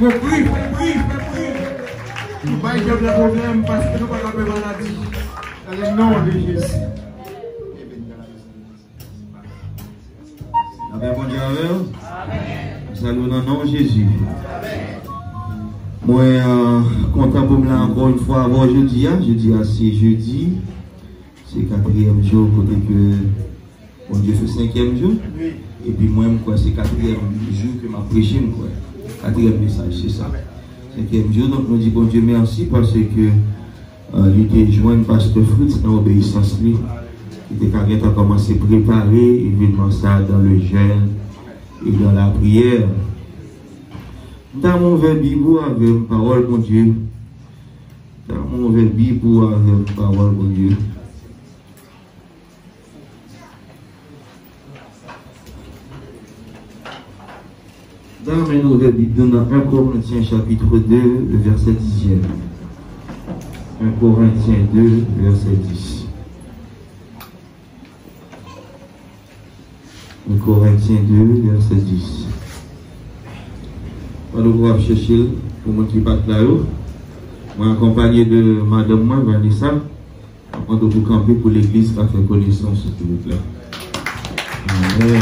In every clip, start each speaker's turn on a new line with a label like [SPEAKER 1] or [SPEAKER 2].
[SPEAKER 1] faut prier. Nous ne pouvons pas de problème parce que nous ne pouvons pas de maladie. Dans le nom de Jésus.
[SPEAKER 2] Amen, bon Dieu, salut dans le nom de Jésus. Moi, content pour me là encore une fois avant jeudi. Jeudi, c'est jeudi. C'est 4e jour, côté que bon Dieu fait 5e jour. Et puis moi, c'est 4e jour que m'a prêché. 4e message, c'est ça. 5e jour, donc nous disons bon Dieu merci parce que il était joint pasteur Fritz dans l'obéissance. Il était commencé à préparer évidemment ça dans le jeûne et dans la prière. Dans mon verbe avec parole mon Dieu. Dans mon verbe avec parole mon Dieu. Dans mon verbe dans 1 Corinthiens chapitre 2, le verset 10e. 1 Corinthiens 2, verset 10. 1 Corinthiens 2, verset 10. On va chercher pour moi qui passe là-haut. Moi, accompagné de madame moi, Vanessa, on doit vous camper pour l'église pour faire connaissance, s'il vous plaît. Amen.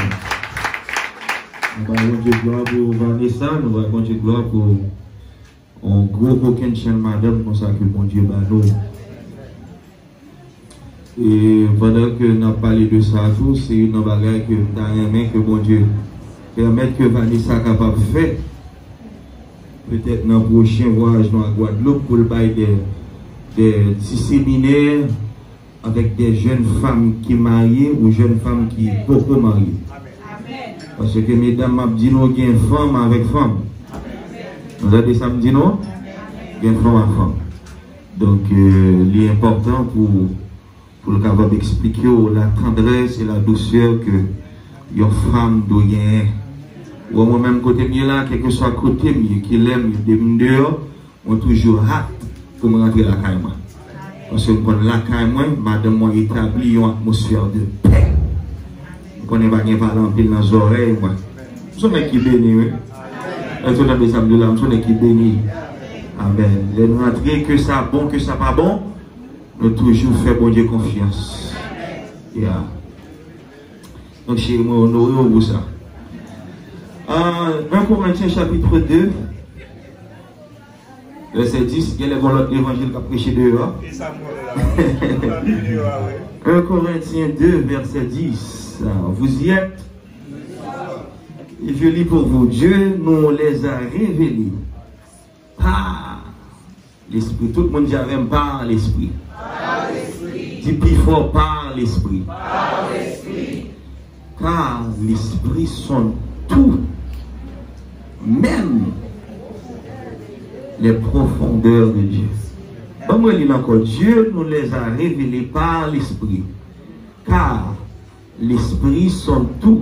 [SPEAKER 2] Nous allons dire gloire pour Vanessa, nous allons dire gloire pour un gros coquin de madame, comme ça que mon Dieu va nous. Et pendant que nous avons parlé de ça, c'est une bagarre que nous avons que mon Dieu permette que Vanessa soit capable de faire. Peut-être dans le prochain voyage dans la Guadeloupe pour le bail des petits séminaires avec des jeunes femmes qui mariées ou jeunes femmes qui sont beaucoup mariées. Parce que mesdames m'ont dit nous qu'il y a une femme avec femme. Vous avez ça me dit non? Il y a une femme avec femme. Donc il est important pour le capable d'expliquer la tendresse et la douceur que une femme doit gagner. Ou moi-même, côté mieux là, quel que soit côté mieux, qui l'aime, des dehors, on toujours hâte pour me rentrer la caille. Parce que quand la caille, madame, moi, établit une atmosphère de paix. On connaît pas qu'il parle en pile dans les oreilles, moi. Je suis qui béni, oui. Et tout le monde samedi là, je suis qui béni. Amen. Les rentrer, que ça bon, que ça pas bon, nous toujours faire bon Dieu confiance. Yeah. Donc, chez moi, honoré au bout ça. 1 Corinthiens chapitre 2, verset 10, il y a l'évangile qui a prêché dehors. 1 Corinthiens 2, verset 10, vous y êtes. Et je lis pour vous, Dieu nous les a révélés par l'Esprit. Tout le monde dit même par l'Esprit. Dis plus fort par l'Esprit. Car l'Esprit sonde tout. Même les profondeurs de Dieu. Moi, je dis encore, Dieu nous les a révélés par l'Esprit. Car l'Esprit sont tout,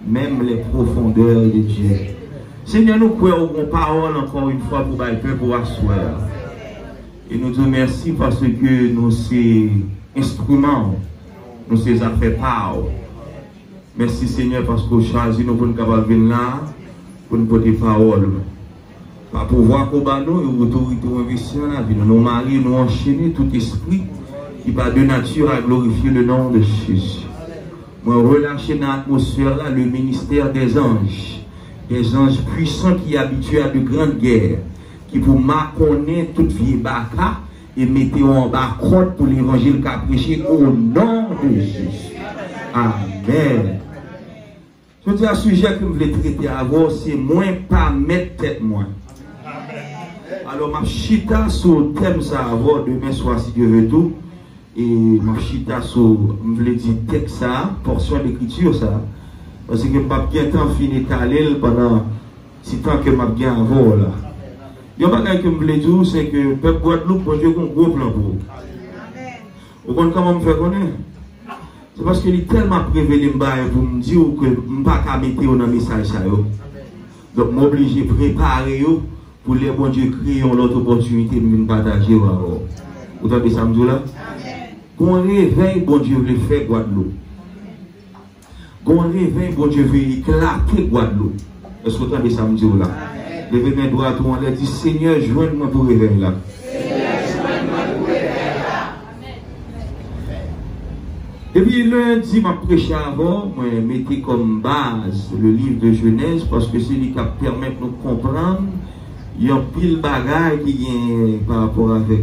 [SPEAKER 2] même les profondeurs de Dieu. Seigneur, nous croyons aux paroles encore une fois pour le peuple pour asseoir. Et nous disons merci parce que nous sommes instruments, nous sommes affaires par. Merci Seigneur parce que vous choisissez nous pour nous capables de venir là. Pour nous porter parole. Par pouvoir qu'on bat nous et autorité investir dans la vie. Nous marier, nous enchaîner tout esprit qui va de nature à glorifier le nom de Jésus. Moi, relâcher dans l'atmosphère là le ministère des anges puissants qui habitués à de grandes guerres, qui pour marconner toute vie baka et mettez en bas crotte pour l'évangile qu'a prêché au nom de Jésus. Amen. Je dis un sujet que je voulais traiter avant, c'est moins pas mettre tête moins. Alors, ma chita sur le thème ça avant, demain soir si Dieu veut tout. Et ma chita sur, je voulais dire texte ça, portion d'écriture ça. Parce que je n'ai pas bien temps fini d'étaler pendant si temps que je bien avant là. Il y a un bagage que je voulais dire, c'est que le peuple Guadeloupe, pour Dieu, a un gros plan pour vous. Vous comprenez comment me faire connaître? C'est parce que il est tellement révélé pour me dire que je ne peux pas mettre dans le message. Donc, je suis obligé de préparer pour les bons dieux créer l'autre opportunité de me partager. Vous entendez ça, là? Quand on réveille, bon Dieu veut faire Guadeloupe. Quand on réveille, bon Dieu veut éclater Guadeloupe. Est-ce que vous entendez ça, là? Levez mes doigts, tout le monde dit Seigneur, joigne-moi pour réveiller là. Et puis lundi, m'a prêché avant, moi mettez comme base le livre de Genèse parce que c'est lui qui permet de nous comprendre. Il y a pile bagaille qui vient par rapport avec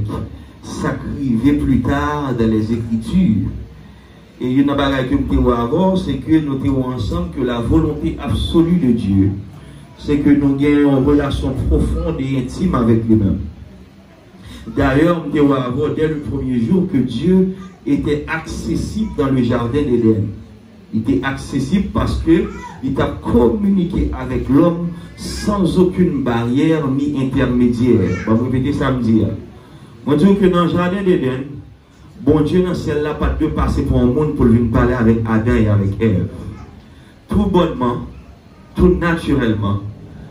[SPEAKER 2] ça qui arrive plus tard dans les Écritures. Et il y a une bagaille que nous avons avant, c'est que nous avons ensemble que la volonté absolue de Dieu, c'est que nous ayons une relation profonde et intime avec lui-même. D'ailleurs, nous avons avant dès le premier jour que Dieu était accessible dans le jardin d'Éden. Il était accessible parce que il a communiqué avec l'homme sans aucune barrière ni intermédiaire. Je vais répéter samedi. Je dis que dans le jardin d'Éden, bon Dieu dans celle-là pas de passer pour un monde pour venir parler avec Adam et avec Ève. Tout bonnement, tout naturellement,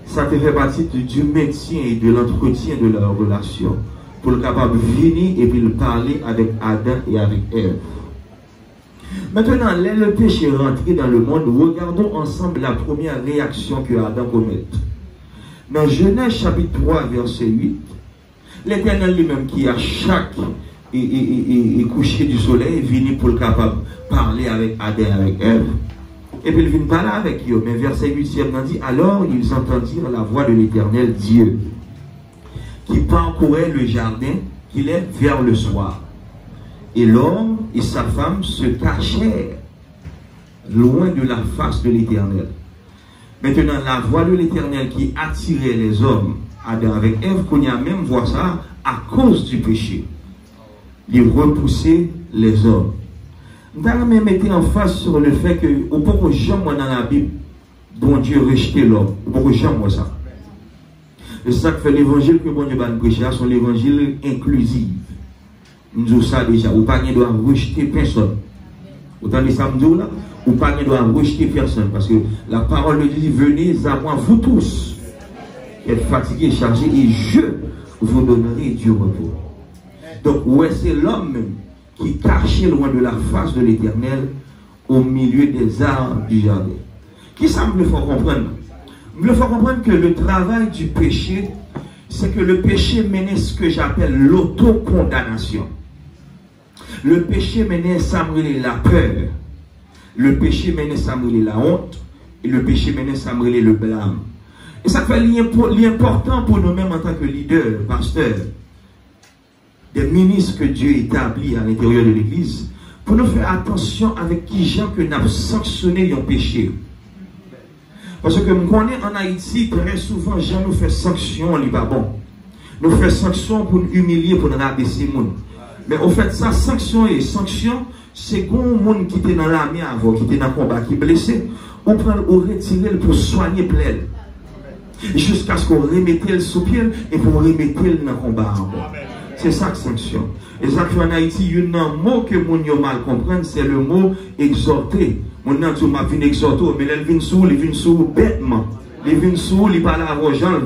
[SPEAKER 2] ça fait partie du maintien et de l'entretien de leur relation. Pour le capable de venir et puis le parler avec Adam et avec Ève. Maintenant, le péché est rentré dans le monde. Regardons ensemble la première réaction que Adam commet. Dans Genèse chapitre 3, verset 8, l'Éternel lui-même qui à chaque coucher du soleil venu pour le capable de parler avec Adam et avec Ève. Et puis il vient parler avec eux. Mais verset 8 dit, alors ils entendirent la voix de l'Éternel Dieu qui parcourait le jardin qu'il est vers le soir. Et l'homme et sa femme se cachèrent loin de la face de l'Éternel. Maintenant, la voix de l'Éternel qui attirait les hommes, Adam avec Ève, qu'on y a même voir ça à cause du péché. Il repoussait les hommes. Nous allons même mettre en face sur le fait que, au peu que jamais dans la Bible, bon Dieu rejetait l'homme. Au peu que jamais ça. C'est ça que fait l'évangile que bon Dieu va nous prêcher, c'est l'évangile inclusif. Nous disons ça déjà, ou pas ne doit rejeter personne. Autant de ça, nous là, ou pas ne doit rejeter personne. Parce que la parole de Dieu dit, venez à moi, vous tous, qui êtes fatigués, chargés, et je vous donnerai du repos. Donc, ouais, c'est l'homme même qui cachait loin de la face de l'Éternel au milieu des arbres du jardin. Qui ça me fait comprendre? Il faut comprendre que le travail du péché, c'est que le péché menait ce que j'appelle l'autocondamnation. Le péché menait à la peur. Le péché menait à la honte. Et le péché menait à le blâme. Et ça fait l'important pour nous-mêmes en tant que leaders, pasteurs, des ministres que Dieu établit à l'intérieur de l'Église, pour nous faire attention avec qui gens que nous avons sanctionné un péché. Parce que nous connaissons en Haïti, très souvent, les gens nous font sanction, ce n'est pas bon. Nous faisons sanction pour nous humilier, pour nous rabaisser les gens. Mais au fait, ça, sanction et sanction, c'est quand un monde qui était dans l'armée avant, qui était dans le combat, qui est blessé, on prend ou retirer pour soigner plaie. Jusqu'à ce qu'on remette le sous pied et pour remettre le dans le combat encore. C'est ça que sanction. Et ça en Haïti, il y a un mot que les gens mal comprennent, c'est le mot exhorter. Mon nom, tu m'as vu exhorter, mais il vient sous bêtement. Il vient sous, il parle à gens,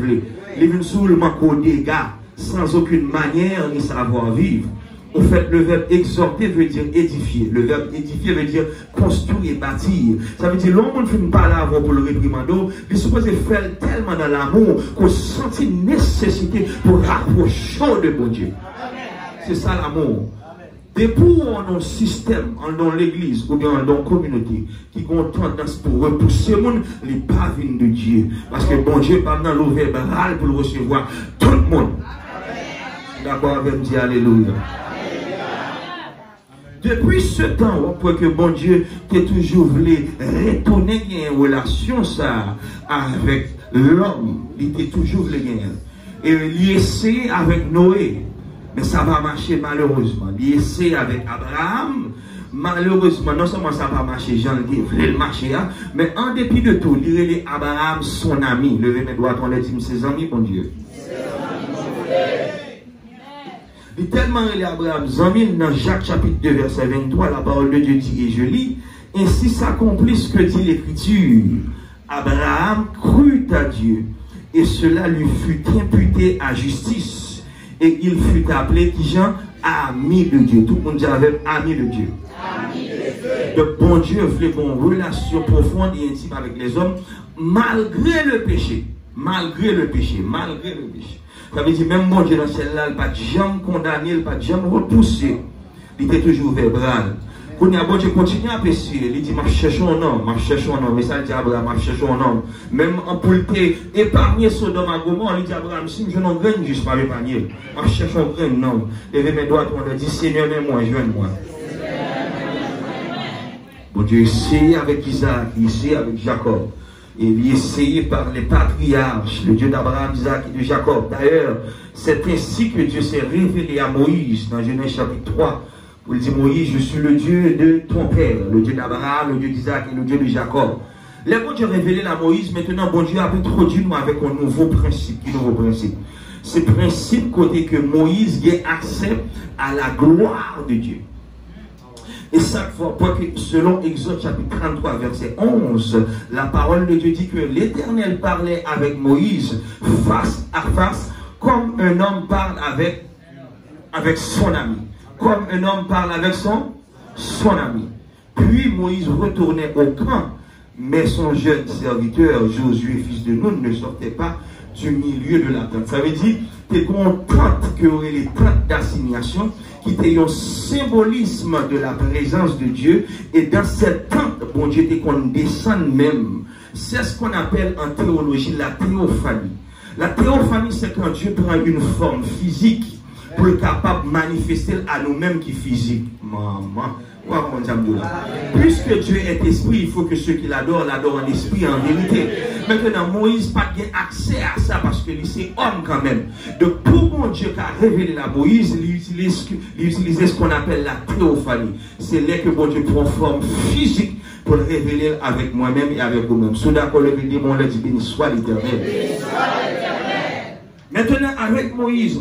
[SPEAKER 2] il vient sous le manque aux dégâts, sans aucune manière ni savoir-vivre. En fait, le verbe exhorter veut dire édifier. Le verbe édifier veut dire construire et bâtir. Ça veut dire, l'homme ne fait pas l'avoir pour le réprimander, il est supposé faire tellement dans l'amour qu'on sentit nécessité pour rapprocher de bon Dieu. C'est ça l'amour. Depuis on a un système dans l'église ou bien dans la communauté qui ont tendance pour repousser le monde, les pavines de Dieu. Parce que bon Dieu pas dans l'eau verbale pour le recevoir tout le monde. D'accord avec me dire Alléluia. Depuis ce temps, on peut que bon Dieu qui toujours voulu retourner une relation ça avec l'homme, il était toujours voulu gagner. Et il essaie avec Noé. Mais ça va marcher malheureusement. Il essaie avec Abraham. Malheureusement, non seulement ça va marcher, Jean qui voulait le marcher, mais en dépit de tout, il est Abraham son ami. Levez mes doigts, on les dit, ses amis, mon Dieu. Il est tellement il est Abraham, Zami, dans Jacques chapitre 2, verset 23, la parole de Dieu dit, et je lis, ainsi s'accomplit ce que dit l'Écriture. Abraham crut à Dieu, et cela lui fut imputé à justice. Et il fut appelé qui Jean ami de Dieu. Tout le monde dit avec ami de Dieu. Le bon Dieu voulait une relation profonde et intime avec les hommes malgré le péché. Malgré le péché, malgré le péché. Ça veut dire, même bon Dieu dans ce ciel-là, il n'a pas jamais condamné, il n'a pas jamais repoussé. Il était toujours verbal. Quand il y a bon Dieu continue à pécher, il dit, je cherche un homme, mais ça, il dit Abraham, je cherche un homme. Même en pour épargner Sodome à Gomorrhe, il dit Abraham, si je n'en gagne juste pas l'épargner, je cherche un grand homme. Levez mes doigts, on dit, Seigneur, aime-moi, joigne-moi. Bon Dieu essayé avec Isaac, essayé avec Jacob. Et il est essayé par les patriarches, le Dieu d'Abraham, Isaac et de Jacob. D'ailleurs, c'est ainsi que Dieu s'est révélé à Moïse dans Genèse chapitre 3. Où il dit, Moïse, je suis le Dieu de ton père, le Dieu d'Abraham, le Dieu d'Isaac et le Dieu de Jacob. Les bon Dieu révélé à Moïse, maintenant bon Dieu a introduit nous avec un nouveau principe. Un nouveau principe. Ce principe côté que Moïse a accès à la gloire de Dieu. Et chaque fois, selon Exode chapitre 33, verset 11, la parole de Dieu dit que l'Éternel parlait avec Moïse face à face, comme un homme parle avec son ami. Comme un homme parle avec son ami. Puis Moïse retournait au camp, mais son jeune serviteur, Josué, fils de Nun, ne sortait pas du milieu de la tente. Ça veut dire que tu tente que aurait les tentes d'assignation, qui était un symbolisme de la présence de Dieu. Et dans cette tente, bon Dieu, qu'on descend même. C'est ce qu'on appelle en théologie la théophanie. La théophanie, c'est quand Dieu prend une forme physique pour être capable de manifester à nous-mêmes qui physique. Maman. Puisque Dieu est esprit, il faut que ceux qui l'adorent en esprit et en vérité. Maintenant, Moïse n'a pas accès à ça parce que c'est homme quand même. Donc, pour mon Dieu qui a révélé la Moïse, il utilise ce qu'on appelle la théophanie. C'est là que mon Dieu prend forme physique pour le révéler avec moi-même et avec vous-même. Sous d'accord, le démon l'a dit, béni soit l'Éternel. Maintenant, avec Moïse,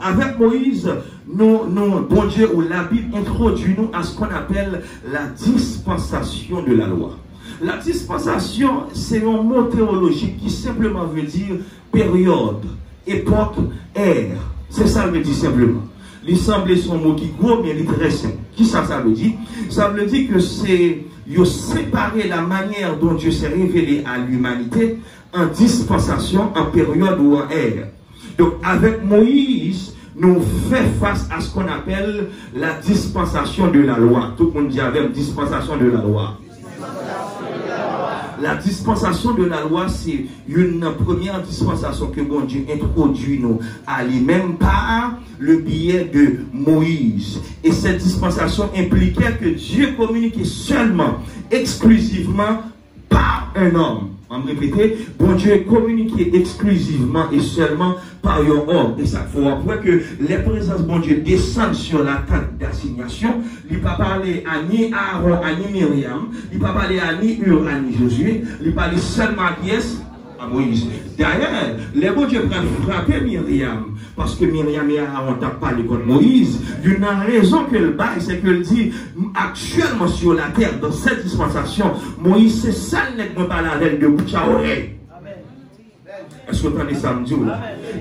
[SPEAKER 2] avec Moïse, bon Dieu, ou la Bible introduit nous à ce qu'on appelle la dispensation de la loi. La dispensation, c'est un mot théologique qui simplement veut dire période, époque, ère. C'est ça veut dire simplement. Il semble son mot qui gros, mais il est très simple. Qui ça veut dire? Ça veut dire que c'est séparer la manière dont Dieu s'est révélé à l'humanité en dispensation, en période ou en ère. Donc, avec Moïse, nous fait face à ce qu'on appelle la dispensation de la loi. Tout le monde dit avec dispensation de la loi. La dispensation de la loi, c'est une première dispensation que bon Dieu introduit nous à lui-même par le biais de Moïse. Et cette dispensation impliquait que Dieu communiquait seulement, exclusivement par un homme. On me répéter, bon Dieu est communiqué exclusivement et seulement par un homme. Et ça faut voir que les présences bon Dieu descendent sur la tente d'assignation. Il ne peut pas parler à ni Aaron, à ni Myriam. Il ne peut pas parler à ni Hur, à ni Josué. Il parle seulement à qui est? À Moïse. D'ailleurs, les bon Dieu prennent frapper Myriam. Parce que Myriam et Aaron n'ont pas parlé contre Moïse. D'une raison que le bail, c'est qu'elle dit actuellement sur la terre, dans cette dispensation, Moïse, c'est ça qui me parle avec de bouche à oreille. Est-ce que vous entendez ça me dire?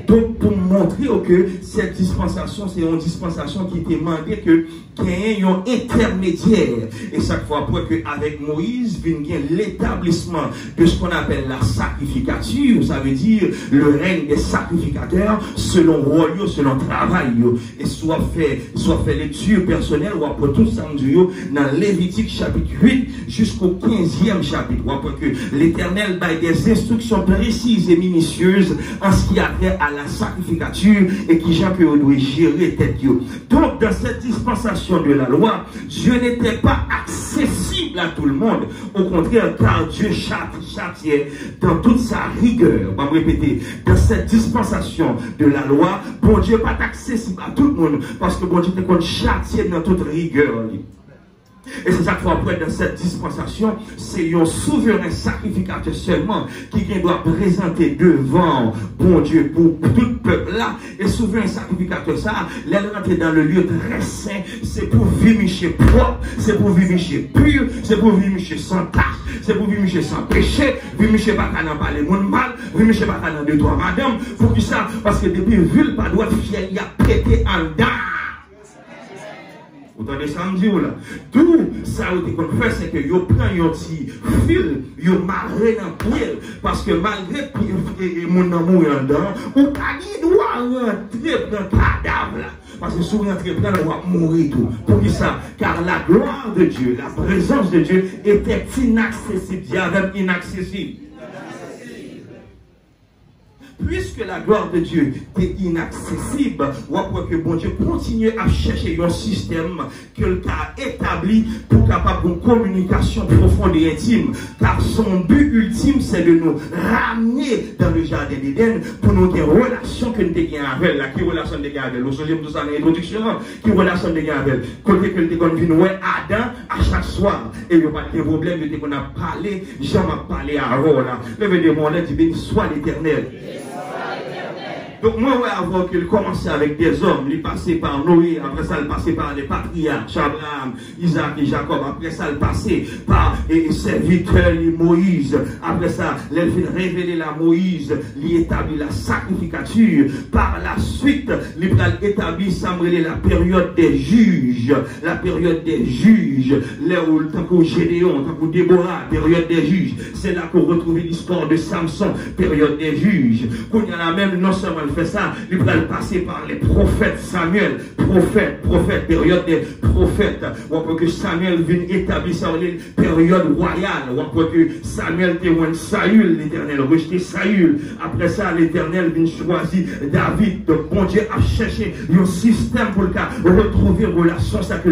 [SPEAKER 2] Donc, pour montrer que cette dispensation, c'est une dispensation qui demandait qu'il y ait un intermédiaire. Et chaque fois, pour que avec Moïse, vient l'établissement de ce qu'on appelle la sacrificature, ça veut dire le règne des sacrificateurs selon rôle, selon travail. Et soit fait lecture personnelle, ou après tout ça, dans Lévitique chapitre 8 jusqu'au 15e chapitre. Ou après que l'Éternel baille des instructions précises et minutieuses en ce qui a trait à la sacrificature et qui Jean que doit gérer tête. Donc dans cette dispensation de la loi, Dieu n'était pas accessible à tout le monde. Au contraire, car Dieu châtiait dans toute sa rigueur. On va me répéter, dans cette dispensation de la loi, bon Dieu n'est pas accessible à tout le monde parce que bon Dieu était châtié dans toute rigueur. Et c'est ça qu'il faut apprendre dans cette dispensation, c'est un souverain sacrificateur seulement qui doit présenter devant bon Dieu pour tout le peuple là. Et souverain sacrificateur ça, l'aile rentrer dans le lieu très saint, c'est pour vivre propre, c'est pour vivre pur, c'est pour vivre sans tache, c'est pour vivre sans péché, vivre pas qu'à n'en parler mon mal, vivre pas qu'à n'en deux trois madame, pour que ça, parce que depuis ville pas droit fier, il a prêté en dard. Vous entendez ça me dire là? Tout ça qu'on fait, c'est que vous prenez un petit fil, vous marrez dans le pied. Parce que malgré que mon amour est dedans, vous doit rentrer dans le cadavre là. Parce que si vous rentrez dedans, vous allez mourir tout. Pour qui ça? Car la gloire de Dieu, la présence de Dieu était inaccessible. Diable inaccessible. Puisque la gloire de Dieu est inaccessible, on voit que bon Dieu continue à chercher un système qu'il a établi pour capable une communication profonde et intime. Car son but ultime, c'est de nous ramener dans le jardin d'Éden pour nous avoir une relation que nous avons avec elle. Qui relation de avec elle? Vous savez tout ça dans l'introduction. Qui relation de avec elle? Côté que nous avons vu Adam à chaque soir. Et il n'y a pas de problème, qu'on a parlé, jamais parlé à Aaron. Levez-moi, on a dit béni soit l'Éternel. Donc moi, avant qu'il commençait avec des hommes, il passait par Noé, après ça, il passait par les patriarches, Abraham, Isaac et Jacob, après ça, il passait par les serviteurs, Moïse, après ça, il a révélé la Moïse, il établit la sacrificature, par la suite, il a établi, la période des juges, là où, tant que Gédéon, tant que Déborah, période des juges, c'est là qu'on retrouve l'histoire de Samson, période des juges, qu'on y a la même, non seulement fait ça, il va passer par les prophètes Samuel, prophète, période des prophètes. On peut que Samuel vienne établir sa période royale. On peut que Samuel témoigne Saül, l'Éternel rejeté Saül. Après ça, l'Éternel vient choisir David. Donc, bon Dieu a cherché un système pour le cas retrouver une relation sacrée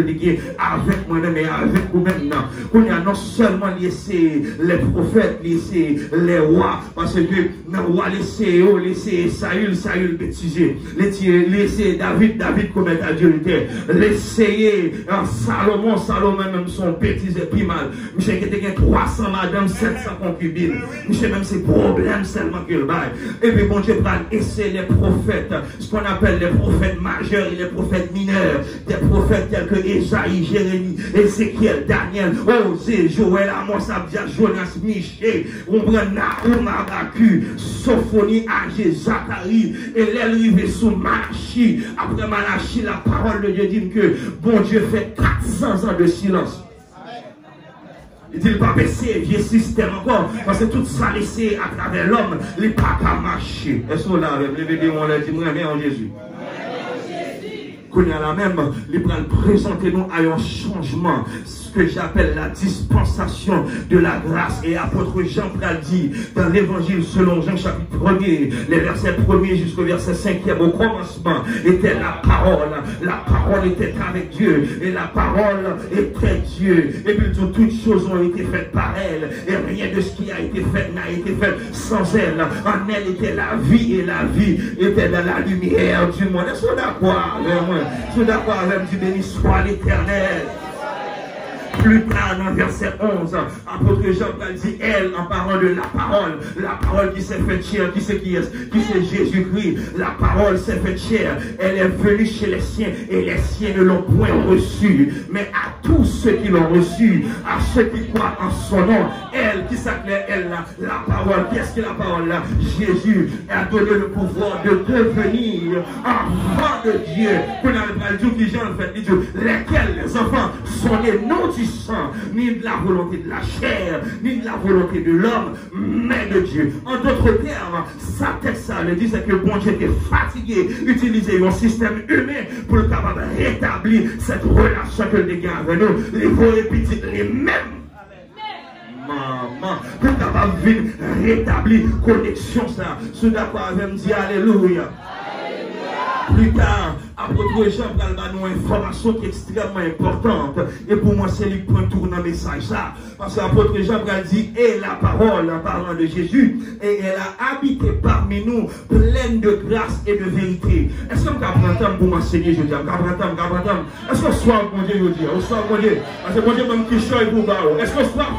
[SPEAKER 2] avec moi-même et avec vous-même. On a non seulement laissé les prophètes, laissé les rois, parce que les rois laissé Saül bêtisé, laisser David commettre adultère, laisser Salomon même son bêtisé plus mal. Monsieur qui était 300 madame, 700 concubines. Monsieur même ses problèmes seulement qu'il baille. Et puis bon Dieu va essayer les prophètes, ce qu'on appelle les prophètes majeurs et les prophètes mineurs, des prophètes tels que Esaïe, Jérémie, Ézéchiel, Daniel, Osée, Joël, Amos, Abdia, Jonas, Michée, on prend Nahum, Habakkuk, Sophonie, Agé, Zacharie. Et l'arrivée sous Malachi, après Malachi, la parole de Dieu dit que bon Dieu fait 400 ans de silence. Il dit, il va baisser vieux système encore, parce que tout ça laissé à travers l'homme, il n'est pas qu'à marcher. Est-ce que là, on l'a dit, moi, mais en Jésus. Qu'on y a la même, il va présenter nous à un changement, ce que j'appelle la dispensation de la grâce. Et apôtre Jean dit dans l'évangile selon Jean chapitre 1er, les versets 1er jusqu'au verset 5e, au commencement était la parole était avec Dieu, et la parole était Dieu, et puis toutes choses ont été faites par elle, et rien de ce qui a été fait n'a été fait sans elle. En elle était la vie, et la vie était dans la lumière du monde. Est-ce que d'accord avec moi? Est-ce que d'accord avec du béni soit l'Éternel? Plus tard, dans verset 11, apôtre Jean dit, elle, en parlant de la parole qui s'est faite chair, qui c'est Jésus-Christ, la parole s'est faite chair, elle est venue chez les siens, et les siens ne l'ont point reçue, mais à tous ceux qui l'ont reçue, à ceux qui croient en son nom, elle, qui s'appelait elle, la parole, qu'est-ce que la parole là? Jésus a donné le pouvoir de devenir enfant de Dieu, qu'on a dit que Jean fait, lesquels les enfants sont nés non du sang, ni de la volonté de la chair, ni de la volonté de l'homme, mais de Dieu. En d'autres termes, sa texte ça le dit, c'est que bon Dieu était fatigué d'utiliser un système humain pour le capable de rétablir cette relation que les gars avec nous, les vos petits, les mêmes. Maman, pour capable de rétablir connexion ça. Ce d'accord avec me dire alléluia. Plus tard, apôtre Jean va nous une information qui est extrêmement importante. Et pour moi, c'est lui qui prend tourner le message ça. Parce que l'apôtre Jean va dire, et la parole, en parlant de Jésus, et elle a habité parmi nous, pleine de grâce et de vérité. Est-ce qu'on prend temps pour m'enseigner, je dis, est-ce qu'on soit bon Dieu, je dis, on soit bon Dieu. Parce que bon Dieu, même qui choisit pour Est-ce qu'on soit,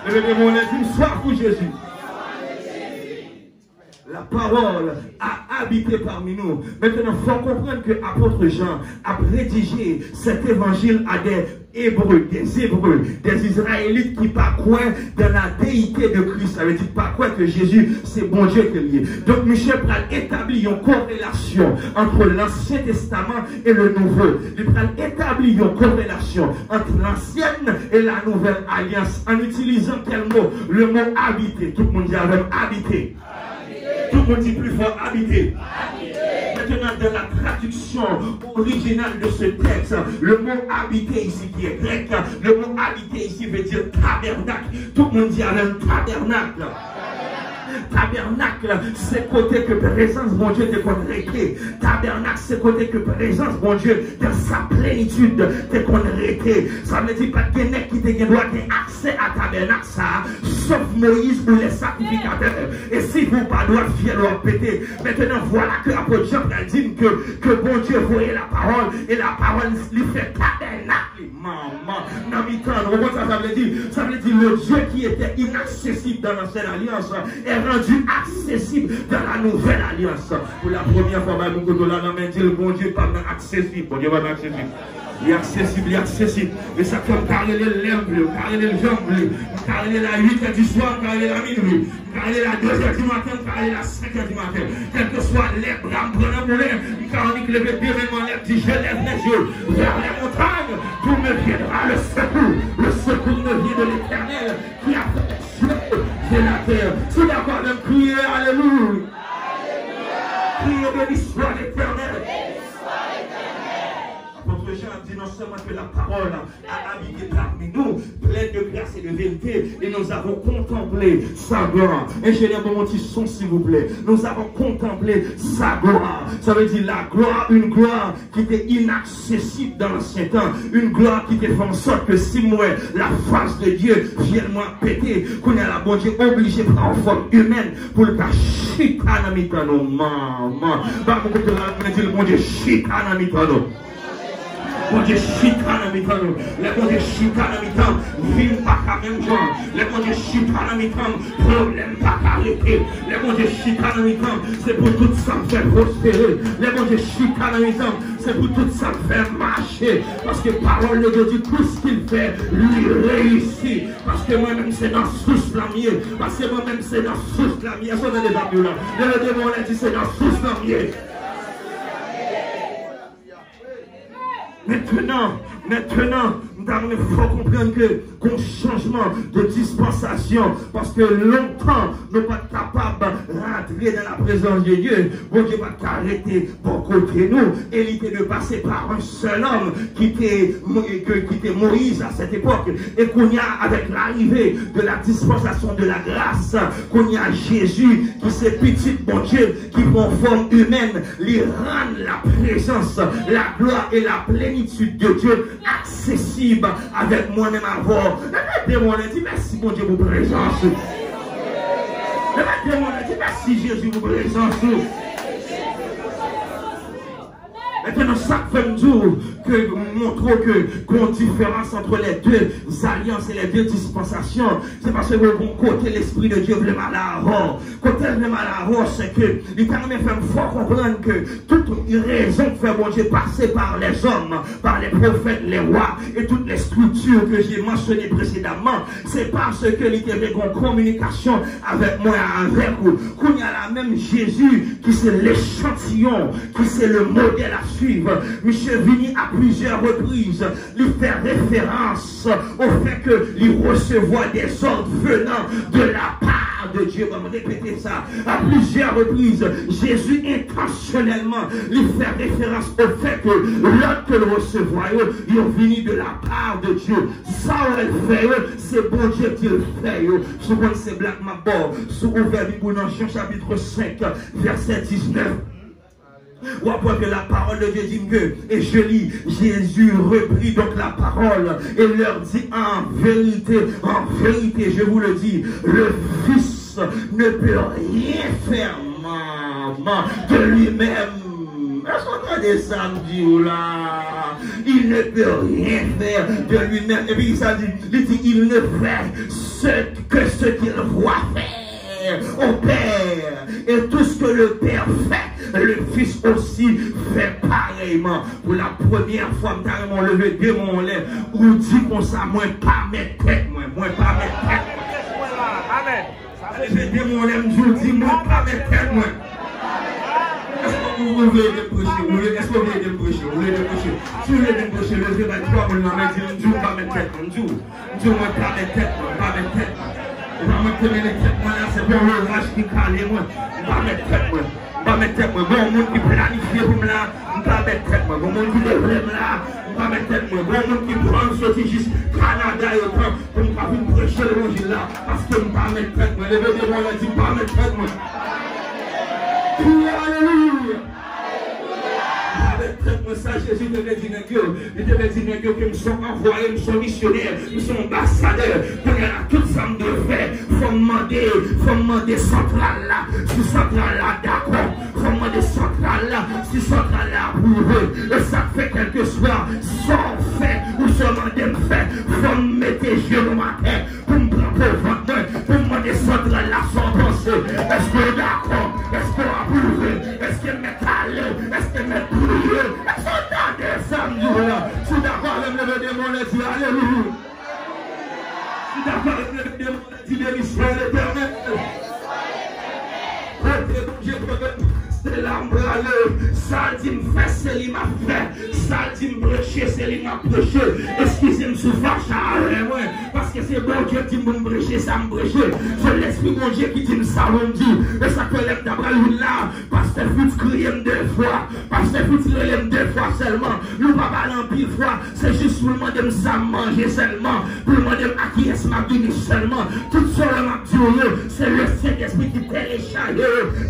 [SPEAKER 2] levez mon esprit, soit pour Jésus. La parole a habité parmi nous. Maintenant, il faut comprendre que l'apôtre Jean a rédigé cet évangile à des Hébreux, des Israélites qui pas croient dans la déité de Christ. Ça veut dire pas croire que Jésus, c'est bon Dieu qui est lié. Donc, Michel Pral établit une corrélation entre l'Ancien Testament et le Nouveau. Il Pral établit une corrélation entre l'Ancienne et la Nouvelle Alliance en utilisant quel mot? Le mot habiter. Tout le monde dit avec habiter. Tout le monde dit plus fort habiter. Maintenant, dans la traduction originale de ce texte, le mot habiter ici qui est grec, le mot habiter ici veut dire tabernacle. Tout le monde dit avec tabernacle. Tabernacle, c'est côté que présence, mon Dieu, te connecté. Tabernacle, c'est côté que présence, mon Dieu, dans sa plénitude, te connecté. Ça veut dire pas que quelqu'un qui te doit accès à tabernacle, ça, sauf Moïse ou les sacrificateurs. Et si vous pas droit, fier leur péter. Maintenant, voilà que l'apôtre Jean a dit que bon Dieu voyait la parole, et la parole lui fait tabernacle. Maman, dans mi-temps, ça veut dire? Ça veut dire le Dieu qui était inaccessible dans l'ancienne alliance est rendu accessible dans la nouvelle alliance. Pour la première fois, le bon Dieu pas accessible. Bon Dieu pas accessible. Il est accessible, il est accessible. Mais ça comme parler les lèvres, parler les jambes, parler la 8h du soir, parler la minuit, parler la 2h du matin, parler la 5h du matin. Quel que soit les bras, prenez mon lèvre, car on dit que le bébé mon lèvre dit je lève les yeux vers les montagnes, pour me viendra le secours. Le secours me vient de l'Éternel qui a fait les cieux et la terre. Si d'accord de crier, alléluia. Crier de l'histoire éternelle. Jean dit non seulement que la parole a habité parmi nous, pleine de grâce et de vérité, et nous avons contemplé sa gloire. Ingénieur, mon petit son, s'il vous plaît. Nous avons contemplé sa gloire. Ça veut dire la gloire, une gloire qui était inaccessible dans l'ancien temps, une gloire qui était fait en sorte que si moi, la face de Dieu vient moi péter, qu'on a la bonne Dieu obligé de prendre forme humaine pour le cas chitanamikano, maman. Bah, beaucoup de la dire le bon Dieu chitanamikano. Bon Dieu chitanamikano, les bon Dieu chitanamikano, vivent pas qu'à même genre, les bon Dieu chitanamikano, problème pas qu'arrêter, les bon Dieu chitanamikano, c'est pour tout ça faire prospérer, les bon Dieu chitanamikano, c'est pour tout ça faire marcher, parce que parole de Dieu dit tout ce qu'il fait, lui réussit, parce que moi-même c'est dans source la mienne, parce que moi-même c'est dans source la mienne, ça des amis là, le démon a dit c'est dans source la mienne. Maintenant, il faut comprendre qu'un changement de dispensation, parce que longtemps, nous ne sommes pas capables de rentrer dans la présence de Dieu. Bon Dieu va t'arrêter pour côté nous, et il était de passer par un seul homme qui était Moïse à cette époque, et qu'on y a avec l'arrivée de la dispensation de la grâce, qu'on y a Jésus qui s'est petit, bon Dieu, qui prend forme humaine, lui rend la présence, la gloire et la plénitude de Dieu accessible avec moi-même à voir. Le démon a dit merci mon Dieu pour présence. Le démon a dit merci Jésus pour présence. Maintenant, ça fait un jour que montre qu'on différence entre les deux alliances et les deux dispensations. C'est parce que bon côté l'Esprit de Dieu veut mal à avoir. Côté le mal à avoir, c'est que l'Éternel fait fort comprendre que toute raison de faire bon Dieu passer par les hommes, par les prophètes, les rois et toutes les structures que j'ai mentionnées précédemment, c'est parce que l'Éternel a une communication avec moi, avec vous. Qu'on y a la même Jésus qui c'est l'échantillon, qui c'est le modèle à suivre. Michel Vini à plusieurs reprises lui fait référence au fait qu'il recevoir des ordres venant de la part de Dieu. On va répéter ça à plusieurs reprises. Jésus intentionnellement lui fait référence au fait que l'ordre que le recevoir, il est venu de la part de Dieu. Ça on le fait, c'est bon Dieu qui le fait. Souvent c'est Black Mabor, sous ouvert dans Jean chapitre 5, verset 19. Ou après que la parole de Dieu dit que, et je lis, Jésus reprit donc la parole et leur dit en vérité, je vous le dis, le Fils ne peut rien faire de lui-même. Est-ce qu'on a des samedis là? Il ne peut rien faire de lui-même. Et puis ça dit, il ne fait ce qu'il voit faire. au Père. Et tout ce que le Père fait, le Fils aussi fait pareillement. Pour la première fois, je carrément levé de mon lait, ou dit qu'on ça, moi pas mettre tête, moi pas mettre tête. Amen. Levé de mon lait, je dis, moi pas mettre tête, moi. Est-ce que vous voulez déprêcher? Est-ce que vous voulez déprêcher? Vous voulez déprêcher? Si vous voulez déprêcher, levez la trois, vous m'avez dit, je ne vais pas mettre tête, je ne vais pas mettre tête, pas mettre tête. Je vais mettre tête, moi là, c'est pour l'orage qui calme, moi. Je vais mettre tête, moi. Je vais mettre tête, moi. Bon, monde qui planifie pour moi là, je vais mettre tête, moi. Bon, monde qui développe là, je vais mettre tête, moi. Bon, monde qui prend sortir juste Canada et autant, pour me faire prêcher l'évangile là, parce que je vais pas mettre tête, moi. Levez moi là, je vais pas mettre tête, moi. Alléluia. Avec ça, Jésus devait dire il devait dire que nous sommes envoyés, nous sommes missionnaires, nous sommes ambassadeurs. Pour y a toute femme de fait, il faut demander centrale là, si centrale là, d'accord. Il faut demander centrale là, si centrale là, approuvé. Et ça fait quelque soit, sans fait ou seulement de fait, il faut mettre les yeux dans ma tête pour me prendre pour ventre, pour demander centrale là sans penser. Est-ce que d'accord? Est-ce que approuvé? Est-ce que m'est allé? Est-ce que m'est prié? Est-ce que t'as des samedis là? Si d'accord, le lever des mots, dit alléluia. Si d'accord, le lever des mots, dit bénissez l'éternel. C'est l'embralé, ça dit me faire, c'est lui m'a fait, ça dit me prêcher, c'est lui m'a prêché. Excusez-moi sous fâche avec moi, parce que c'est bon Dieu qui me prêcher, ça me prêcher. C'est l'esprit bon Dieu qui dit ça me dit. Et ça fait l'être d'après lui là, parce que vous criez deux fois, parce que vous criez deux fois seulement. Nous pas parler en pile fois, c'est juste pour demander de ça manger seulement, pour demander à qui est-ce ma vie seulement. Tout ça, c'est le Saint-Esprit qui télécharge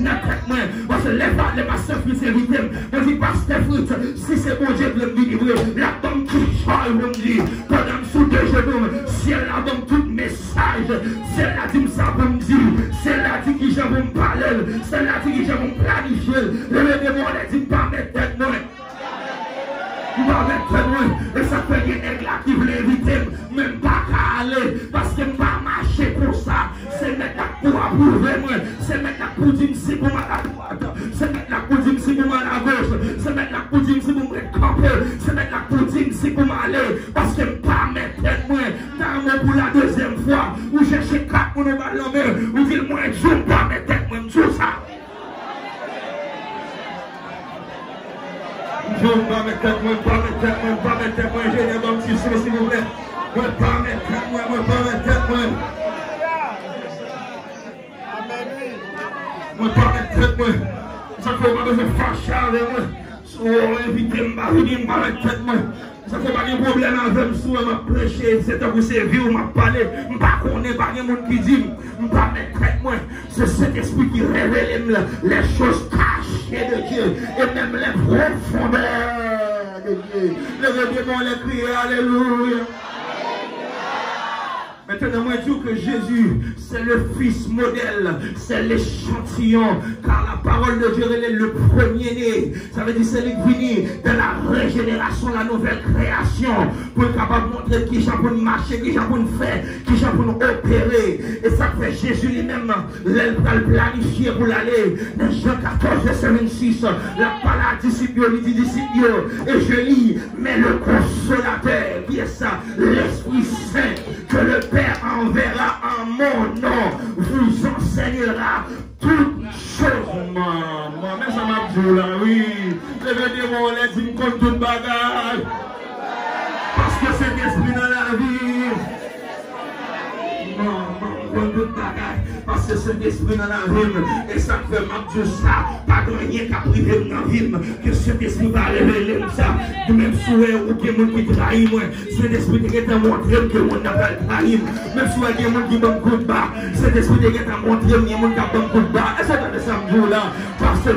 [SPEAKER 2] notre tête. Parce que les pasteurs fruits invités, on dit pasteur fruit, si c'est bon Dieu de me livrer, la bombe qui charge, on me dit, pendant sous deux genoux, si elle a donc tout message, si elle a dit ça pour me dire, si elle a dit que je vais me parler, si elle a dit que je vais me planifier, le démon a dit pas mettre tête moi. Pas mettre tête moi, et ça fait des nègres là qui veulent éviter, même pas qu'à aller, parce que pas marcher pour ça, c'est mettre la pour approuver moi, c'est mettre la pour dire si pour ma droite, c'est mettre la pour dire si pour ma gauche, c'est mettre la pour dire si pour me camper, c'est mettre la pour dire si pour m'aller, parce que pas mettre tête moi, dans pour la deuxième fois, ou chercher 4 pour nous battre la main, ou dire moi je ne pas mettre tête moi, je ça. Je ne pas mettre tête moi, pas mettre tête moi, pas mettre tête moi, j'ai un bon petit son s'il vous plaît, moi pas mettre tête moi, pas mettre tête moi. Moi, pas mettre tête, moi. Ça fait pas besoin de fâcher avec moi. Si on invite, je ne vais pas mettre tête, moi. Ça fait pas de problème avec moi. Si on m'a prêché, c'est un peu servir, on m'a parlé. Je ne sais pas qu'on est pas de monde qui dit, je ne vais pas mettre tête, moi. C'est cet esprit qui révèle les choses cachées de Dieu et même les profondeurs de Dieu. Le démon les crier, alléluia. Maintenant, moi, je dis que Jésus, c'est le Fils modèle, c'est l'échantillon, car la parole de Dieu, elle est le premier-né. Ça veut dire c'est lui qui vient de la régénération, la nouvelle création, pour être capable de montrer qui j'ai pour nous marcher, qui j'ai pour nous faire, qui j'ai pour nous opérer. Et ça fait Jésus lui-même, il va le planifier pour l'aller. Dans Jean 14, verset 26, la parole à disciples, il dit disciples, et je lis, mais le consolateur, qui est ça, l'Esprit Saint, que le Père enverra en mon nom, vous enseignera toutes choses. Moi-même, ça m'a dit là, oui. Le démon, on l'a dit, me compte toute bagage. Parce que c'est l'esprit dans la vie. Non, compte toute bagage. Parce que c'est l'esprit dans la vie. Et ça fait m'a dit ça. Pas de rien qu'à priver dans la vie. Que cet esprit va révéler ça. De même souhait ou qu'il y a des gens qui trahissent moi. Cet esprit qui t'a montré que mon n'a pas trahi. Même si il y a des gens qui m'ont coup de bas. Cet esprit qui t'a montré que mon n'a pas coup de bas. Et ça dans le samedi là. Parce que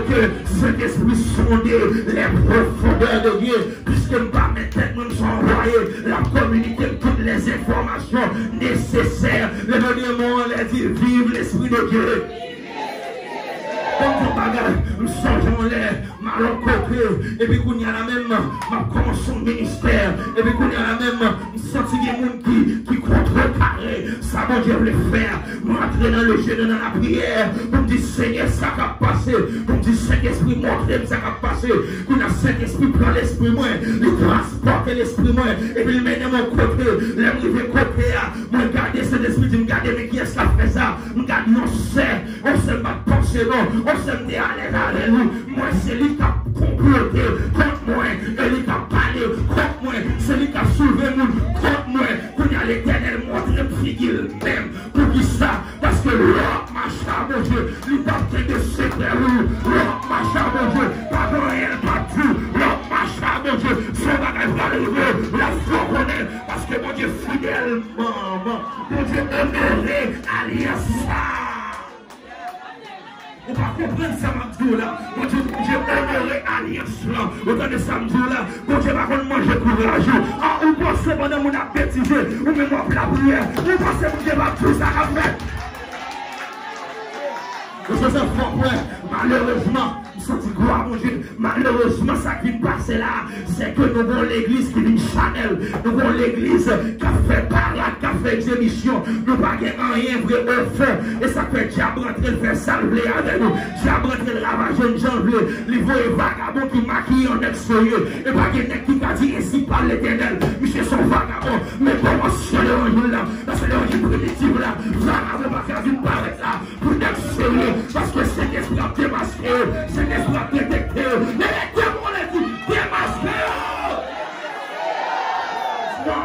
[SPEAKER 2] cet esprit sondait les profondeurs de Dieu. Puisque je ne vais pas mettre tête, nous sommes envoyés. La communiquer toutes les informations nécessaires. Le démon, on a dit, vive l'esprit de Dieu. Comme tout bagage, nous changeons l'air, mal rencontré, et puis qu'on y a la même, ma commence son ministère, et puis qu'on y a la même, senti des gens qui contrecarrent, Ça, mon Dieu, voulait faire. Rentrer dans le jeu, dans la prière. Pour me dire, Seigneur, ça va passer. Pour me dire, Saint-Esprit, montre-moi ça va passer. Pour le Saint-Esprit, prend l'esprit, moi. Il transporte l'esprit, moi. Et puis, il mène mon côté. L'arrivé côté, moi, garder cet esprit, je me garde, mais qui est-ce qui a fait ça? Je garde, on sait pas penser, non. On sait me dire, allez, moi, c'est lui qui a comploté contre moi. Et lui qui a parlé contre moi. C'est lui qui a soulevé mon contre moi. Pour y aller, l'éternel montre une figure même. Pour qui ça? Parce que l'homme, machin, mon Dieu, il va faire de secret, l'homme, machin, mon Dieu, pas rien, pas tout, l'homme, machin, mon Dieu, son bagage va arriver, la foi connaît, parce que mon Dieu, fidèlement, mon Dieu, honoré, alliance ça. On va comprendre ça, Mamdou là. Mon Dieu, j'ai honoré alliance là. Autant de samedi là. Mon Dieu, va qu'on mange courage. Ah, on pense pendant mon appétit, ou même la prière. On pense que mon Dieu va tout ça à faire. C'est ça, malheureusement, je sens gloire, mon Dieu. Malheureusement, ça qui passe là, c'est que nous avons l'église qui est une Chanel. Nous avons l'église qui a fait parade, qui a fait exhibition. Nous n'avons pas rien vrai au fond. Et ça fait diable rentrer le faire salver avec nous. Diable rentrer le ravage de janvier. Les voix vagabonds qui maquillent en extérieur. Et pas quelqu'un qui a dit ainsi par l'éternel. Monsieur son vagabond. Mais comment c'est l'évangile là? Parce que l'évangile primitif là, vagabond va faire une paraître là. Pour l'extérieur. Parce que c'est l'esprit a démasqué. C'est l'esprit a détecté. Mais les démons l'a dit, démasqué. Non,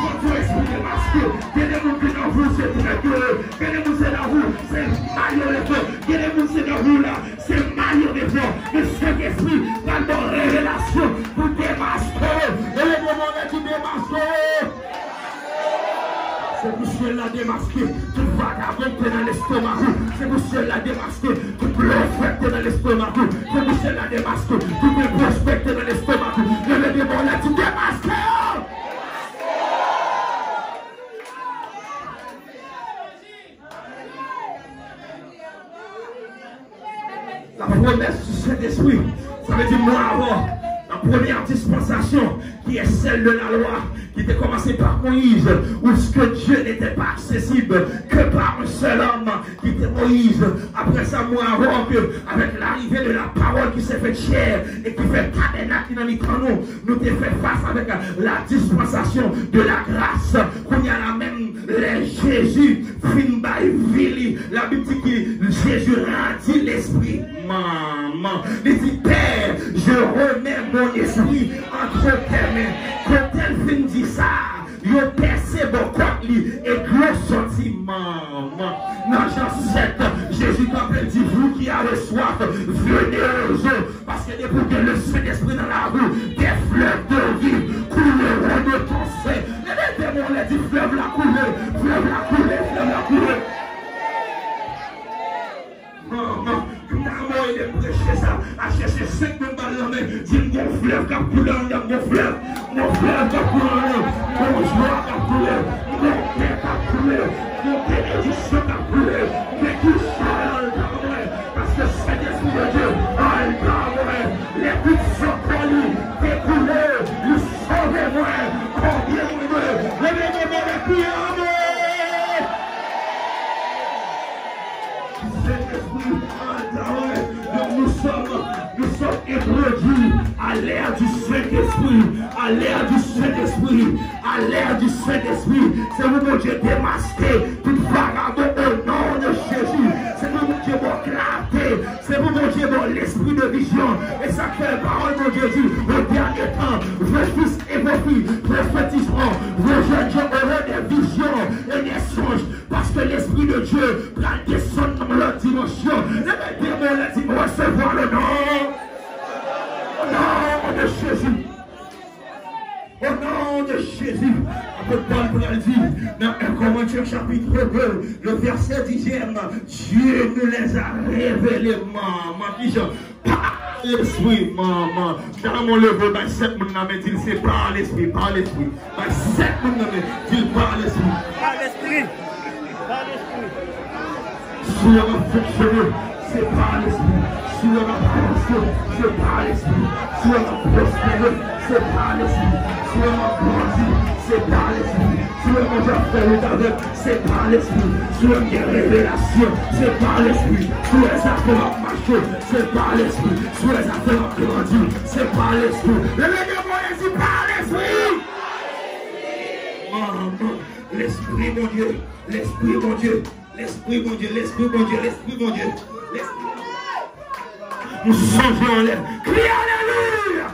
[SPEAKER 2] votre esprit démasqué. Tenez-vous que dans vous, c'est traître. Tenez-vous c'est dans vous, c'est maillot de feu. Tenez-vous c'est dans vous là, c'est maillot de feu. Mais cet esprit va dans révélation pour démasquer. Et les démons l'a dit démasqué. C'est pour cela démasqué, tout vagabond qui est dans l'estomac. C'est pour cela démasqué, tout bluffeur qui est dans l'estomac. C'est pour cela démasqué, tout prospect qui est dans l'estomac. Le démon l'a dit démasqué. La promesse du Saint-Esprit, ça veut dire moi avant. La première dispensation qui est celle de la loi, qui était commencée par Moïse, où ce que Dieu n'était pas accessible que par un seul homme, qui était Moïse. Après ça, moi, avant que, avec l'arrivée de la parole qui s'est fait chair et qui fait tabernacle dans les nous t'ai fait face avec la dispensation de la grâce. Qu'on y a la même, les Jésus, fin by Vili, la Bible dit que Jésus rendit l'esprit. Maman, il dit, Père, je remets mon esprit entre tes mains. Quand elle fin dit ça, yo percé bon côté lui et gros sorti maman. Dans Jean 7, Jésus quand dit vous qui avez soif, venez aux eaux, parce que pour que le Saint-Esprit dans la rue, des fleuves de vie couleront de ton sein. Les démons les dit fleuve la couler, fleuve la couler, fleuve la couler. Maman, il est prêché ça, à chercher 5 000 balles dans la main, dit mon fleuve qui a coulé, mon fleuve qui a coulé, mon joie qui a coulé, mon paix qui a coulé, mon bénédiction qui a coulé, mais tout ça dans le temps, parce que c'est l'Esprit de Dieu, dans le temps, les buts sont collés, découlés, nous sauvez-moi, combien de moi, levez-moi les pieds à moi. Nous sommes introduits à l'ère du Saint-Esprit, à l'ère du Saint-Esprit, à l'ère du Saint-Esprit. C'est vous, mon Dieu, démasqué, tout vagabond au nom de Jésus. C'est vous, mon Dieu, mon clarté. C'est vous, mon Dieu, mon l'esprit de vision. Et ça fait la parole, mon Dieu, dit, au dernier temps, vos fils et vos filles prophétiseront, vos jeunes gens auront des visions et des songes, parce que l'Esprit de Dieu va descendre dans leur dimension. Les démons leur dit, recevoir le nom. Au nom de Jésus. Au nom de Jésus. Apôtre Paul pour le dire, dans 1 Corinthiens chapitre 2, le verset 10e, Dieu nous les a révélés, maman. Par l'esprit, maman. Dans mon levé, bah, 7 personnes dit c'est par l'esprit, par l'esprit. Bah, 7 personnes dit par l'esprit.
[SPEAKER 3] Par l'esprit. Par l'esprit.
[SPEAKER 2] Sur affectionné, c'est par l'esprit. sur ma passion, c'est par l'esprit, sur ma prospérité, c'est par l'esprit, sur ma grandie, c'est par l'esprit, sur mon affaire avec, c'est par l'esprit, sur mes révélations, c'est par l'esprit, sur les affaires marchées, c'est par l'esprit, sur les affaires grandies, c'est par l'esprit. Le démon c'est par l'esprit. L'esprit mon Dieu, l'esprit mon Dieu, l'esprit mon Dieu, l'esprit mon Dieu, l'esprit mon Dieu, l'esprit. Nous changeons en l'air. Crie alléluia.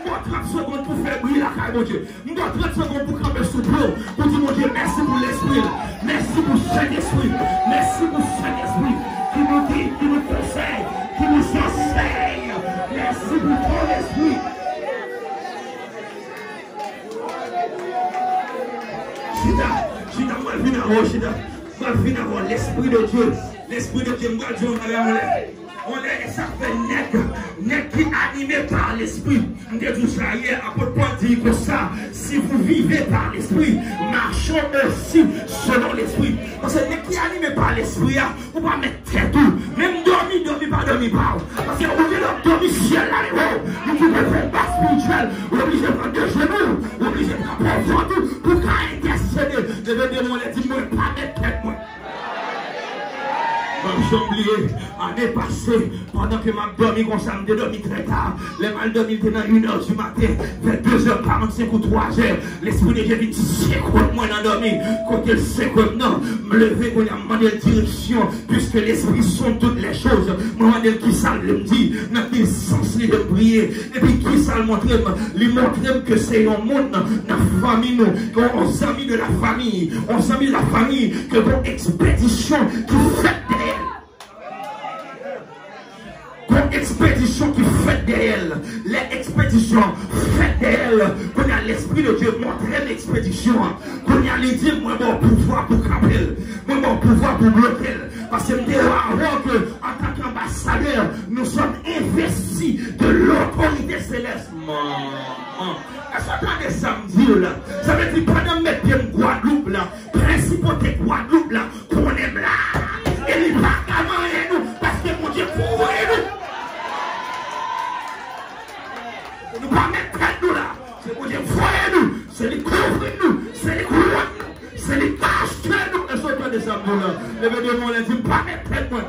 [SPEAKER 2] Moi 30 secondes pour faire briller la caille, mon Dieu. Moi 30 secondes pour camper sous l'eau. Pour dire, mon Dieu, merci pour l'esprit. Merci pour Saint-Esprit. Merci pour Saint-Esprit qui nous dit, qui nous conseille, qui nous enseigne. Merci pour ton esprit. Chida, moi, je viens d'avoir l'esprit de Dieu. L'esprit de Dieu, moi, Dieu, on est, ça fait net qui est animé par l'esprit. On dit tout ça hier, apôtre Paul dit que ça, si vous vivez par l'esprit, marchons aussi selon l'esprit. Parce que net qui est animé par l'esprit, on va mettre tête tout. Même dormir pas. Parce que vous voulez dormir ciel là-haut. Vous pouvez faire pas spirituel. Vous êtes obligé de prendre deux genoux. Vous êtes obligé de prendre tout pour intercéder. Je vais dire, moi, dis-moi, pas mettre tête, moi. J'ai oublié, année passée, pendant que m'a dormi comme ça, je dormi très tard. Les mal dormi étaient dans 1h du matin, vers 2h45 ou 3h. L'esprit de Dieu dit, c'est quoi moi dans dormi? Côté c'est comme non, me lever pour lui demander direction, puisque l'esprit sont toutes les choses. Moi, demander qui ça me dit, dans quel sens il de prier. Et puis qui ça le montre, lui montre que c'est un monde dans la famille, nous, qu'on s'amie de la famille, on s'amie de la famille, que bon expédition qui fait derrière. Expédition qui fait d'elle, les expéditions faites d'elle, qu'on a l'esprit de Dieu montrer l'expédition, qu'on a les dire, moi, mon pouvoir pour camper, moi, mon pouvoir pour bloquer, parce que nous avons que, en tant qu'ambassadeur, nous sommes investis de l'autorité céleste. Est-ce que vous avez samedi là? Ça veut dire, pendant mettre bien Guadeloupe là, principauté Guadeloupe là, qu'on aime là, et il va commander nous, parce que mon Dieu, pour nous. Nous ne pas mettre tête nous là. C'est pour dire, voyez-nous. C'est les couvrir-nous. C'est les courir-nous. C'est les cacher-nous. Et ce pas des amours là. Les bébés m'ont dit, pas mettre tête moi.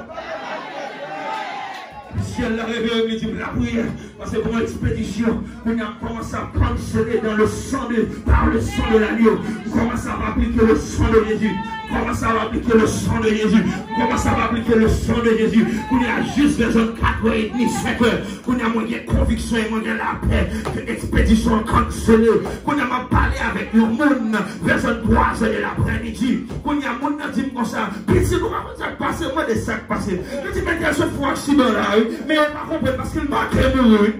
[SPEAKER 2] Si elle l'a réveillé, il dit, la prière. Parce que pour l'expédition, on a commencé à prendre dans le sang par le sang de l'agneau. On commence à appliquer le sang de Jésus. On commence à appliquer le sang de Jésus. On commence à appliquer le sang de Jésus. On a juste besoin de 4h30, 5h. On a moins de conviction et moins de la paix. Que l'expédition cancellée. On a parlé avec le monde vers 3h de l'après-midi. On a monde qui dit comme ça. Petit, nous avons passé, moi des sacs passés. Je dis, mais il se faut accident là. Mais on n'a pas compris parce qu'il manquait mourir.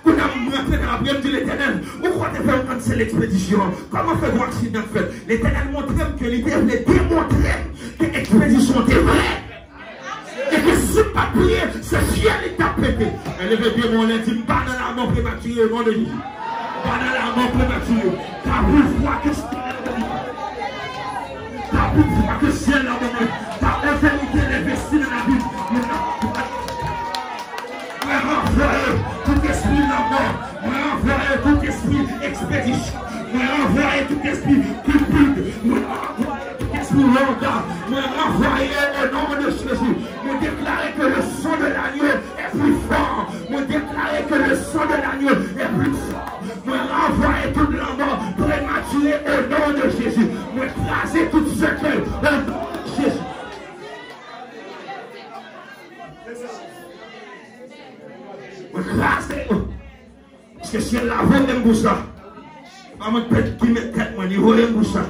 [SPEAKER 2] On a montré dans la prière de l'Éternel. Pourquoi tu fais c'est l'expédition? Comment faire accident fait? L'Éternel montre que l'idée voulait démontrer que l'expédition était vraie. Et que si pas prier, c'est fier et t'a pété. Elle avait dit mon lundi, pas dans la mort prématurée au nom de Jésus. Pas dans la mort prématurée. T'as pu voir que c'est t'as pu voir que c'est là moment. T'as autorité d'investir dans la vie. Tout esprit la mort, moi envoyer tout esprit expédition, moi envoyer tout esprit cupide, moi envoyer tout esprit longtemps, moi envoyer au nom de Jésus, moi déclarer que le sang de l'agneau est plus fort, moi déclarer que le sang de l'agneau est plus fort, moi envoyer toute la mort prématurée au nom de Jésus, moi écraser tout ce que au nom de Jésus. Parce que si elle a vendu un boussa, pas mon pète qui met tête, moi, il vaut un boussa.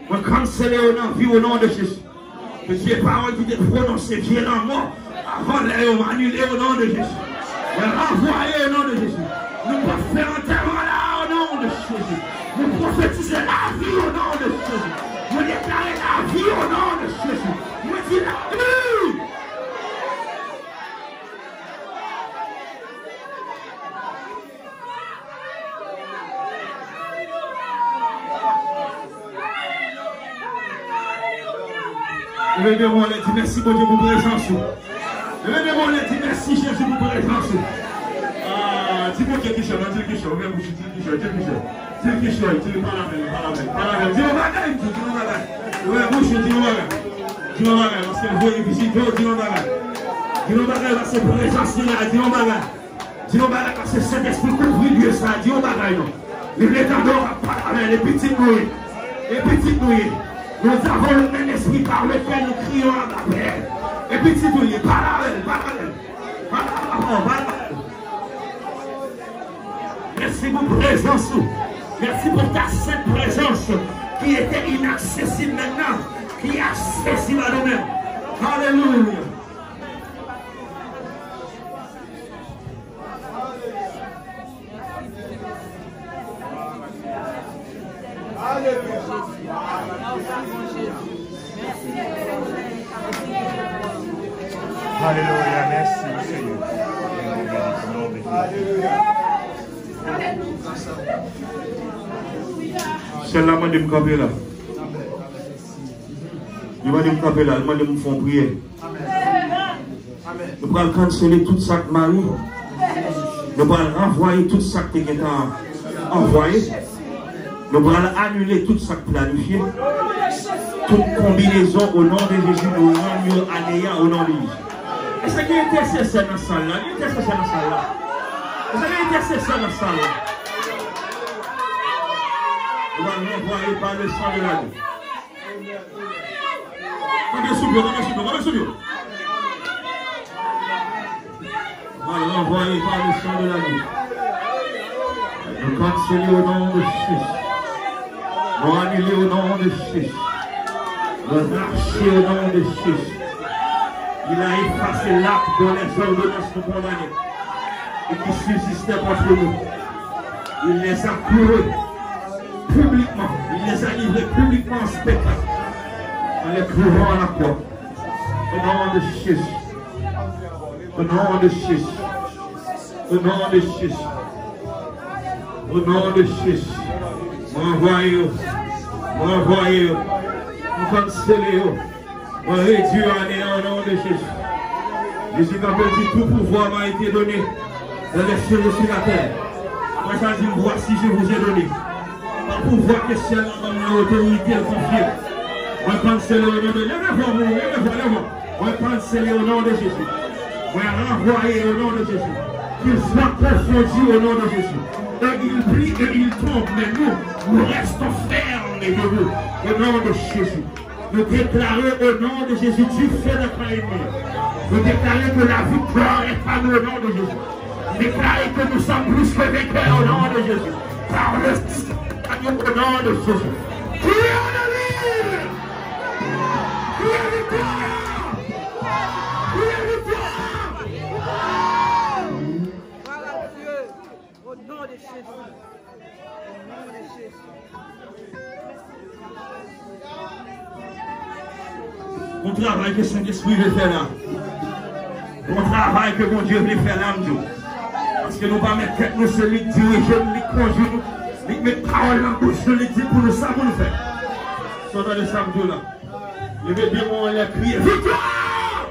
[SPEAKER 2] Moi, canceller au nom de Jésus. Que Dieu parole qui te prononce violemment avant de l'annuler au nom de Jésus. Moi, renvoyer au nom de Jésus. Nous pouvons faire un terrain là au nom de Jésus. Nous prophétiser la vie au nom de Jésus. Nous déclarer la vie au nom de Jésus. Nous dire la vie.
[SPEAKER 1] Levez-moi les dit merci bon Dieu pour présence. Levez-moi les dit merci Jésus pour présence. Ah, dis-moi quelque chose, dis quelque chose, viens boucher, dis quelque chose, dis pas la même, dis le bagage, ouais, bouche, dis le bagage, parce que le voyez visite, dis le bagage, parce que présence là, dis le bagage, parce que Saint-Esprit couvre Dieu ça, dis le bagage, les létardeurs à parler, les petites nouilles, nous avons le même esprit par lequel nous crions à la paix, les petites nouilles, pas la même. Merci pour présence. Merci pour ta sainte présence qui était inaccessible maintenant, qui est accessible à nous-mêmes. Alléluia.
[SPEAKER 3] Alléluia, merci Seigneur.
[SPEAKER 1] Celle-là m'a dit me camper là. Il m'a dit me camper là, il m'a dit me faire prier. Nous allons canceller tout ça que Marie. Nous allons renvoyer tout ça que tu as envoyé. Nous allons annuler tout ça que planifié. Toute combinaison au nom de Jésus, nous rendons anéant au nom de Jésus. Est-ce qu'il y a intercesseur dans la salle là? Il y a intercesseur dans la salle là. Est-ce qu'il y a intercesseur dans la salle là? Nous allons renvoyer par le sang de l'agneau. Rendez sous-bio. Nous allons renvoyer par le sang de l'agneau. Nous canceller au nom de Jésus. Nous annuler au nom de Jésus. Nous arracher au nom de Jésus. Il a effacé l'acte dont les ordonnances nous condamnaient et qui subsistait contre nous. Il les a courus publiquement. Il les a livrés publiquement en spectacle. En les crevant à la croix. Au nom de Jésus. Au nom de Jésus. Au nom de Jésus. Au nom de Jésus. M'envoyez. Nous cancellez. On réduit en néant au nom de Jésus. Jésus m'a dit tout pouvoir m'a été donné dans les cieux et sur la terre. Moi j'ai dit voici je vous ai donné. Par pouvoir que ciel dans l'autorité confiée. On cancelle au nom de Jésus. Lèvez-vous. On cancelle au nom de Jésus. On renvoyer au nom de Jésus. Qu'il soit confondu au nom de Jésus. Et il plie et il tombe, mais nous restons fermes debout au nom de Jésus. Nous déclarons au nom de Jésus, tu fais notre ennemi. Nous déclarons que la victoire est à nous au nom de Jésus. Nous déclarons que nous sommes plus que vainqueurs au nom de Jésus. Par le au nom de Jésus. Qui est en vie? Qui est victoire? Qui est victoire?
[SPEAKER 4] Voilà Dieu, au nom de Jésus. Au nom de Jésus.
[SPEAKER 1] Mon travail que Saint-Esprit veut faire là. Mon travail que mon Dieu veut faire là, nous. Parce que nous ne pouvons pas mettre nous sur les dirigeants, les conduire, les mettre paroles en bouche, les dire pour nous, ça pour nous faire. Sur dans le samedi là. Le bébé, on l'a crié. Victoire!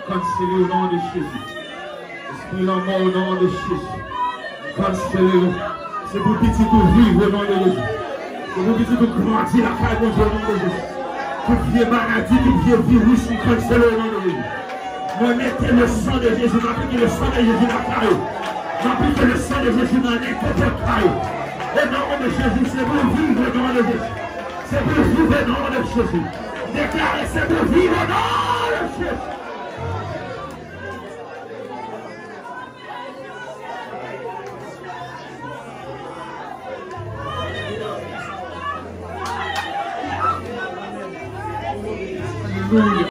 [SPEAKER 1] Cancellez au nom de Jésus. Esprit en mort au nom de Jésus. Cancellez-le. C'est pour petit tout vivre au nom de Jésus. C'est pour petit tout grandir la caille au nom de Jésus. Tout vieux maladie, tout vieux virus, nous cancellons au nom de Jésus. Nous mettons le sang de Jésus, nous appliquons le sang de Jésus dans la caille. Nous appliquons le sang de Jésus dans n'importe quelle caille. Au nom de Jésus, c'est pour vivre au nom de Jésus. C'est pour vivre au nom de Jésus. Déclarez, c'est pour vivre au nom de Jésus. Hallelujah.